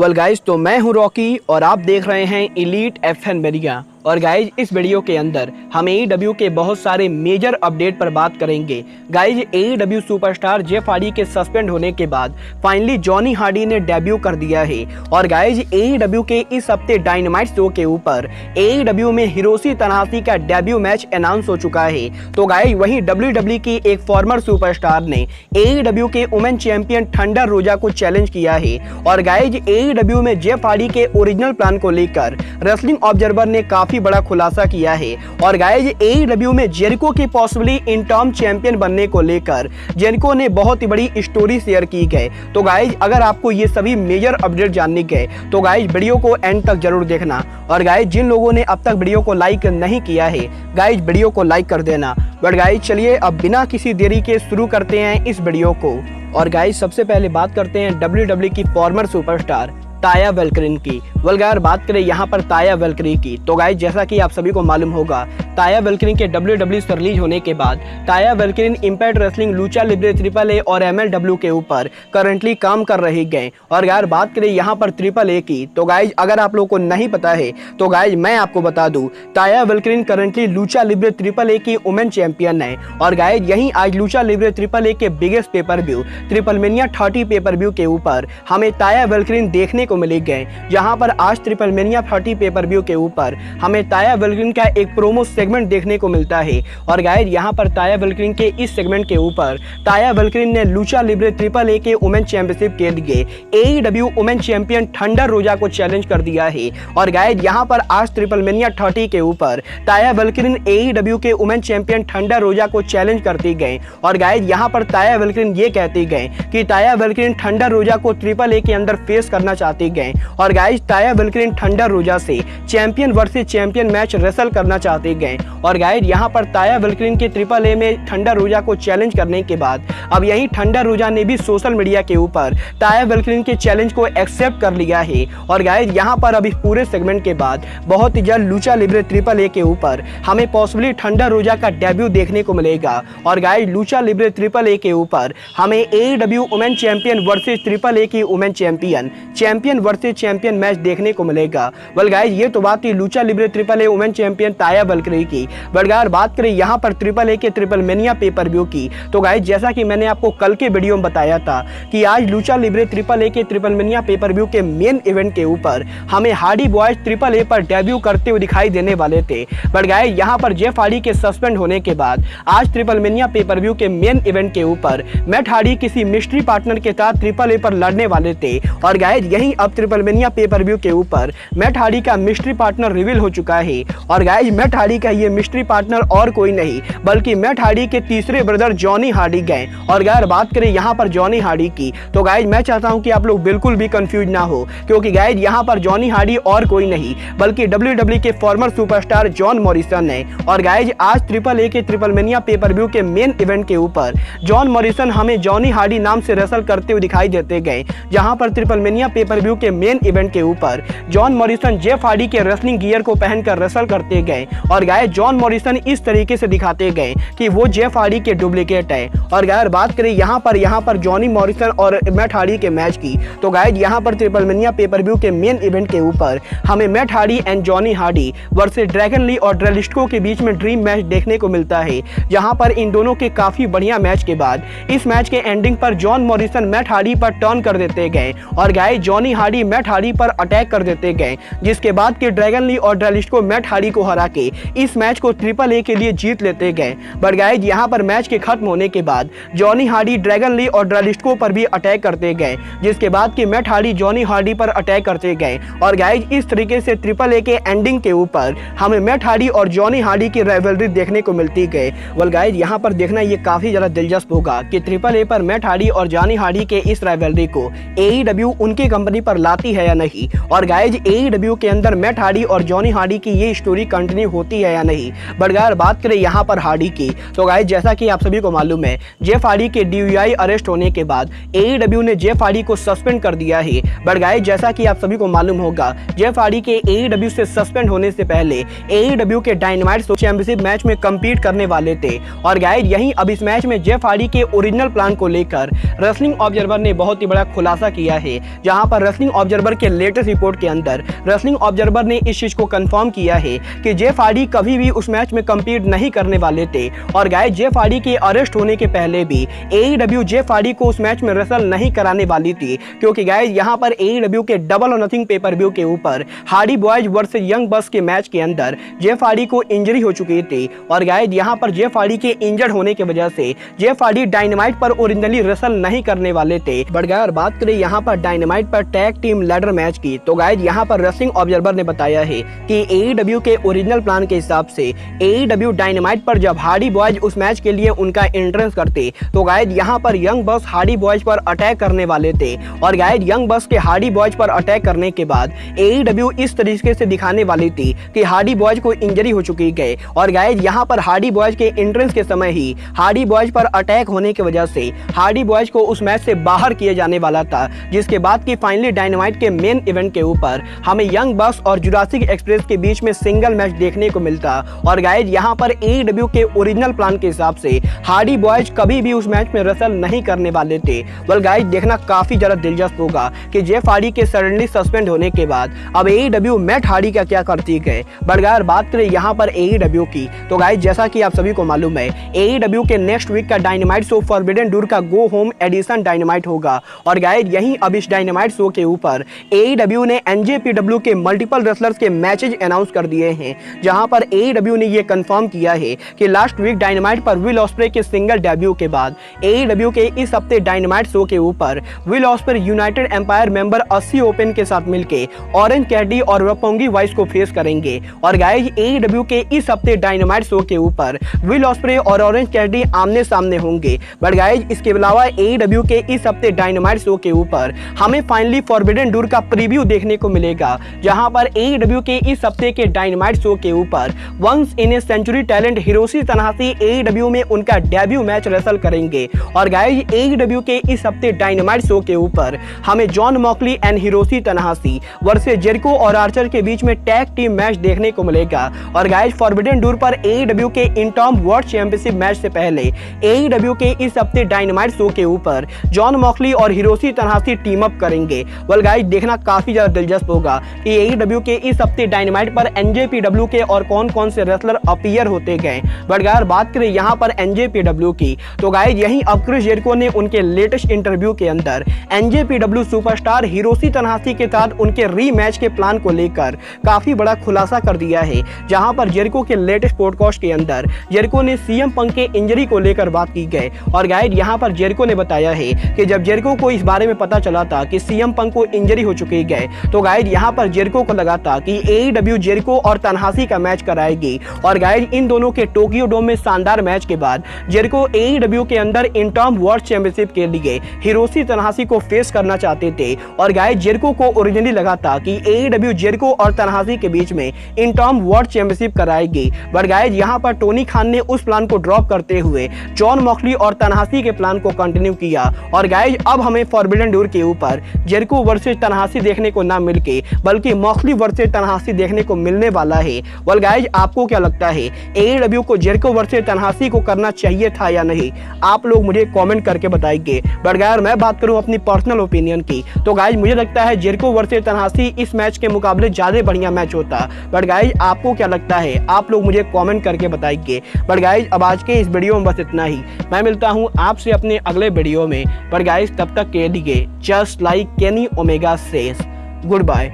Well guys, तो मैं हूं रॉकी और आप देख रहे हैं एलीट एफएन मीडिया। और गाइज, इस वीडियो के अंदर हम AEW के बहुत सारे मेजर अपडेट पर बात करेंगे। Guys, AEW superstar Jeff Hardy के सस्पेंड होने के बाद फाइनली जॉनी हार्डी ने डेब्यू कर दिया है। और गाइज, AEW के इस हफ्ते डायनामाइट शो के ऊपर AEW में हिरोशी तनाहाशी का डेब्यू मैच अनाउंस हो चुका है। तो गाइज, वहीं WWE की एक फॉर्मर सुपरस्टार ने AEW के वुमेन चैंपियन थंडर रोजा को चैलेंज किया है। और गाइज, AEW में जेफ हार्डी के ओरिजिनल प्लान को लेकर रेसलिंग ऑब्जर्वर ने काफी बड़ा खुलासा किया है। और गाइज, AEW में जेरिको के पॉसिबली इंटर्म चैंपियन बनने को लेकर जेरिको ने बहुत ही बड़ी स्टोरी शेयर की है। तो गाइज, अगर आपको ये सभी मेजर अपडेट जानने के तो गाइज वीडियो को एंड तक जरूर देखना। और गाइज, जिन लोगों ने अब तक वीडियो को लाइक नहीं किया है गाइज वीडियो को लाइक कर देना। बट गाइज, चलिए अब बिना किसी देरी के शुरू करते हैं इस वीडियो को। और गाइज, सबसे पहले बात करते हैं WWE की फॉर्मर सुपरस्टार ताया वेल्करिन की। अगर बात करें यहाँ पर ताया वेल्करी की, तो गाइज जैसा कि आप सभी को मालूम होगा, ताया वेल्करिन के WWE से रिलीज होने के बाद Taya Valkyrie Impact Wrestling, Lucha Libre AAA और MLW के ऊपर करंटली काम कर रही गए। और अगर बात करें यहाँ पर AAA की, तो गाइज अगर आप लोगों को नहीं पता है तो गाइज मैं आपको बता दूं, Taya Valkyrie currently Lucha Libre AAA की वुमेन चैंपियन है। और गाइज, यही आज लूचा लिब्रे AAA के biggest pay per view Triplemania 30 pay per view के ऊपर हमें ताया वेल्करिन देखने को मिले गए। जहां पर आज ट्रिपलमेनिया 30 पेपर व्यू के ऊपर हमें ताया वेल्करिन का एक प्रोमो सेगमेंट देखने को मिलता है। और गाइज, यहां पर ताया वेल्करिन के इस सेगमेंट के ऊपर ताया वेल्करिन ने लूचा लिब्रे AAA के वुमेन चैंपियनशिप के लिए AEW वुमेन चैंपियन थंडर रोजा को चैलेंज कर दिया है। और गाइज, यहां पर आज ट्रिपलमेनिया 30 के ऊपर ताया वेल्करिन AEW के वुमेन चैंपियन थंडर रोजा को चैलेंज करती गए। और गाइज, यहां पर ताया वेल्करिन ये कहती गए कि ताया वेल्करिन थंडर रोजा को AAA के अंदर फेस करना चाहती गए। और गाइज, ताया वेल्करिन थंडर रोजा से champion versus champion match wrestle करना चाहते गए। और गाइज, यहां पर ताया वेल्करिन के AAA में थंडर रोजा को चैलेंज करने के बाद अब यही थंडर रोजा ने भी सोशल मीडिया के ऊपर ताया वेल्करिन के चैलेंज को एक्सेप्ट कर लिया है। और गाइज, यहां पर अभी पूरे सेगमेंट के बाद बहुत ही जल्द लूचा लिब्रे AAA के ऊपर हमें पॉसिबली थंडर रोजा का डेब्यू देखने को मिलेगा। और गाइज, लूचा लिब्रे AAA के ऊपर हमें AEW women champion versus AAA की women champion versus champion match देखने को मिलेगा। गाइज, ये तो बात थी Lucha Libre AAA women champion ताया वेल्करी की। अगर बात करें यहाँ पर AAA के ट्रिपलमेनिया पेपर व्यू की, तो गाइज जैसा कि मैंने आपको कल के वीडियो में बताया था कि आज लूचा लिब्रे AAA के ट्रिपलमेनिया पेपर व्यू के मेन इवेंट के ऊपर हमें हार्डी बॉयज AAA पर डेब्यू करते हुए दिखाई देने वाले थे। बट गाइज, यहाँ पर जेफ हार्डी के सस्पेंड होने के बाद आज ट्रिपलमेनिया पेपर व्यू के मेन इवेंट के ऊपर मैट हार्डी किसी मिस्ट्री पार्टनर के साथ AAA पर लड़ने वाले थे। और गाइज, यही अब ट्रिपलमेनिया पेपर व्यू के ऊपर मैट हार्डी का मिस्ट्री पार्टनर रिवील हो चुका है। और गाइज, मैट हार्डी का ये मिस्ट्री पार्टनर और कोई नहीं बल्कि मैट हार्डी के तीसरे ब्रदर जॉनी हार्डी गए। और अगर बात करें यहाँ पर जॉनी हार्डी की, तो गाइज मैं चाहता हूँ कि आप लोग बिल्कुल भी कंफ्यूज ना हो, क्योंकि गाइज यहाँ पर जॉनी हार्डी और कोई नहीं बल्कि WWE के फॉर्मर सुपरस्टार जॉन मॉरिसन है। और गाइज, आज AAA के ट्रिपलमेनिया पेपर व्यू के मेन इवेंट के ऊपर जॉन मॉरिसन हमें जॉनी हार्डी नाम से रेसल करते हुए दिखाई देते गए। जहां पर ट्रिपलमेनिया पेपर व्यू के मेन इवेंट के ऊपर जॉन मॉरिसन जेफ हार्डी के रेसलिंग गियर को पहनकर रेसल करते गए। और गाइज, जॉन मॉरिसन इस तरीके से दिखाते गए कि वो जेफ हार्डी के डुप्लीकेट है। और गाइज, बात करें यहाँ पर जॉनी मॉरिसन और मैट हार्डी के मैच की, तो गाइज यहाँ पर ट्रिपलमेनिया पेपर व्यू के मेन इवेंट के ऊपर हमें Matt Hardy and Johnny Hardy versus Dragon Lee और ड्रेलिस्को के बीच में ड्रीम मैच देखने को मिलता है। जहां पर इन दोनों के काफी बढ़िया मैच के बाद इस मैच के एंडिंग पर जॉन मॉरिसन मैट हार्डी पर टर्न कर देते गए। और guys, Johnny Hardy Matt Hardy पर अटैक कर देते गए, जिसके बाद के ड्रैगन ली और ड्रेलिस्को मैट हार्डी को हरा के इस मैच को AAA के लिए जीत लेते गए। बट गाइज, यहाँ पर मैच के खत्म होने के बाद जॉनी हार्डी ड्रैगन ली और ड्रेलिस्को पर भी अटैक करते गए, जिसके बाद कि मैट हार्डी जॉनी हार्डी पर अटैक करते गए। और गाइज, इस तरीके से AAA के एंडिंग के ऊपर हमें मैट हार्डी और जॉनी हार्डी की राइवलरी देखने को मिलती गई। गाइज, यहाँ पर देखना ये काफी ज्यादा दिलचस्प होगा कि AAA पर मैट हार्डी और जॉनी हार्डी के इस राइवलरी को AEW उनकी कंपनी पर लाती है या नहीं। और गाइज, AEW के अंदर मैट हार्डी और जॉनी हार्डी की ये स्टोरी कंटिन्यू होती है या या नहीं। बट अगर बात करें यहाँ पर हार्डी की, तो गाइस जैसा कि आप सभी को मालूम है, जेफ हार्डी के DUI अरेस्ट होने के बाद AEW ने जेफ हार्डी को सस्पेंड कर दिया है। बट गाइस जैसा कि आप सभी को मालूम होगा, जेफ हार्डी के AEW से सस्पेंड होने से पहले AEW के डायनामाइट चैंपियनशिप मैच में कम्पीट करने वाले थे। और गाइस यहीं अब इस मैच में जेफ हार्डी के ओरिजिनल प्लान को लेकर रेसलिंग ऑब्जर्वर ने बहुत ही बड़ा खुलासा किया है। जहां पर रेसलिंग ऑब्जर्वर के लेटेस्ट रिपोर्ट के अंदर रेसलिंग ऑब्जर्वर ने इस चीज को कंफर्म किया है कि जेफ हार्डी कभी भी उस मैच में कम्पीट नहीं करने वाले थे। और गाइस जेफ हार्डी के अरेस्ट होने के पहले भी AEW जेफ हार्डी को उस मैच में रेसल नहीं कराने वाली थी, क्योंकि गाइस यहां पर AEW के डबल और नथिंग पेपर व्यू के ऊपर हार्डी बॉयज वर्सेस यंग बक्स के मैच के अंदर जेफ हार्डी को इंजरी हो चुकी थी। और गाइस यहां पर जेफ हार्डी के इंजर्ड होने की वजह से जेफ हार्डी डायनामाइट पर ओरिजिनली रेसल नहीं करने वाले थे। बट गाइस बात करें यहां पर डायनामाइट पर टैग टीम लैडर मैच की, तो गाइस यहां पर रेसलिंग ऑब्जर्वर ने बताया है कि AEW के ओरिजिनल प्लान के हिसाब से AEW डायनामाइट पर जब हार्डी बॉयज उस मैच के लिए उनका एंट्रेंस करते, तो गाइस यहां पर यंग बक्स हार्डी बॉयज पर अटैक करने वाले थे। और गाइस यंग बक्स के हार्डी बॉयज पर अटैक करने के बाद AEW इस तरीके से दिखाने वाली थी कि हार्डी बॉयज को इंजरी हो चुकी है। और गाइस यहां पर हार्डी बॉयज के एंट्रेंस के समय ही हार्डी बॉयज पर अटैक होने की वजह से हार्डी बॉयज को उस मैच से बाहर किया जाने वाला था, जिसके बाद की फाइनली डायनामाइट के मेन इवेंट के ऊपर हमें यंग बक्स और जुरासिक एक्सप्रेस के बीच में सिंगल मैच देखने को मिलता। और गाइस यहां पर AEW के ओरिजिनल प्लान के हिसाब से हार्डी बॉयज कभी भी उस मैच में रेसल नहीं करने वाले थे। वेल गाइस देखना काफी ज्यादा दिलचस्प होगा कि जेफ हार्डी के सडनली सस्पेंड होने के बाद अब AEW मैट हार्डी का क्या करती है। बट अगर बात करें यहाँ पर AEW की, तो गाइस जैसा कि आप सभी को मालूम है, AEW के नेक्स्ट वीक का डायनामाइट शो फॉरबिडन डोर का गो होम एडिशन डायनामाइट होगा। और गाइस यहीं अब इस डायनामाइट शो के ऊपर AEW ने NJPW के मल्टीपल रेसलर्स के मैचेज अनाउंस कर दिए हैं, जहां पर AEW ने यह कंफर्म किया है कि लास्ट वीक डायनामाइट पर विल ऑस्प्रे के सिंगल डेब्यू के बाद AEW के इस हफ्ते डायनामाइट शो के ऊपर Will Ospreay United Empire member 80 open के साथ मिलकर ऑरेंज कैडी और रपोंगी वाइस को फेस करेंगे। और गाइस AEW के इस हफ्ते डायनामाइट शो के ऊपर विल ऑस्प्रे और ऑरेंज कैडी आमने सामने होंगे। बट गाइस इसके अलावा AEW के इस हफ्ते डायनामाइट शो के ऊपर हमें फाइनली फॉरबिडन डोर का प्रीव्यू देखने को मिलेगा, जहां पर AEW के इस हफ्ते के डायनामाइट शो के ऊपर once in a century talent Hiroshi Tanahashi AEW में उनका डेब्यू मैच रेसल करेंगे। और गाइस AEW के इस हफ्ते डायनामाइट शो के ऊपर हमें Jon Moxley and Hiroshi Tanahashi versus Jericho और आर्चर के बीच में टैग टीम मैच देखने को मिलेगा। और गाइस फॉरबिडन डोर पर AEW के इंटॉम वर्ल्ड चैंपियनशिप मैच से पहले AEW के इस हफ्ते डायनामाइट शो के ऊपर जॉन मॉक्सली और हिरोशी तनाहाशी टीम अप करेंगे। वेल गाइस देखना काफी ज्यादा दिलचस्प होगा कि AEW के इस हफ्ते डायनामाइट पर NJPW के और कौन-कौन से रेसलर अपीयर होते गए। बट अगर बात करें यहाँ पर NJPW की, तो गाइस यहीं अब क्रिस जेरिको ने उनके लेटेस्ट इंटरव्यू के अंदर NJPW सुपरस्टार हिरोशी तनाहाशी के साथ उनके रीमैच के प्लान को लेकर काफी बड़ा खुलासा कर दिया है। जहां पर जेरिको के लेटेस्ट पॉडकास्ट के अंदर जेरिको ने CM पंक के इंजरी को लेकर बात की गई। और गाइस यहां पर जेरिको ने बताया है कि जब जेरिको को इस बारे में पता चला था कि CM पंक को इंजरी हो चुकी है, तो गाइस यहां पर जेरिको को लगा था कि AEW जेरिको और तनाहाशी का मैच कराएगी। और गाइस इन दोनों के टोक्यो डोम में शानदार मैच के बाद जेरिको AEW के अंदर इंटॉम वर्ल्ड चैंपियनशिप के लिए हिरोशी तनाहाशी को फेस करना चाहते थे। और गाइस जेरिको को ओरिजिनली लगा था कि AEW जेरिको और तनाहाशी के बीच में इंटॉम वर्ल्ड चैंपियनशिप कराएगी। बट गाइस यहां पर टोनी खान ने उस प्लान को ड्रॉप करते हुए जॉन मॉक्सली और तनाहाशी के प्लान को कंटिन्यू किया। और गाइस अब हमें फॉरबिडन डोर के ऊपर जेरिको वर्सेस तनाहाशी देखने को ना मिलके बल्कि मॉक्सली वर्सेस तनाहाशी देखने को मिलने वाला है। वेल गाइस आपको क्या लगता है, AEW को जेरिको वर्सेस तनाहाशी को करना चाहिए था या नहीं? आप लोग मुझे कमेंट करके बताइए। बट गाइस मैं बात करूं अपनी पर्सनल ओपिनियन की, तो गाइस मुझे लगता है जेरिको वर्सेस तनाहाशी इस मैच के मुकाबले ज्यादा बढ़िया मैच होता। बट गाइस आपको क्या लगता है, आप लोग मुझे कमेंट करके बताइए। बट गाइस अब आज के इस वीडियो में बस इतना ही। मैं मिलता हूं आपसे अपने अगले वीडियो में। बट गाइस तब तक के लिए just like Kenny Omega says, goodbye,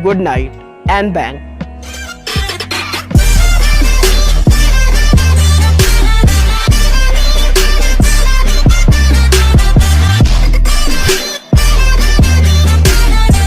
good night and bang.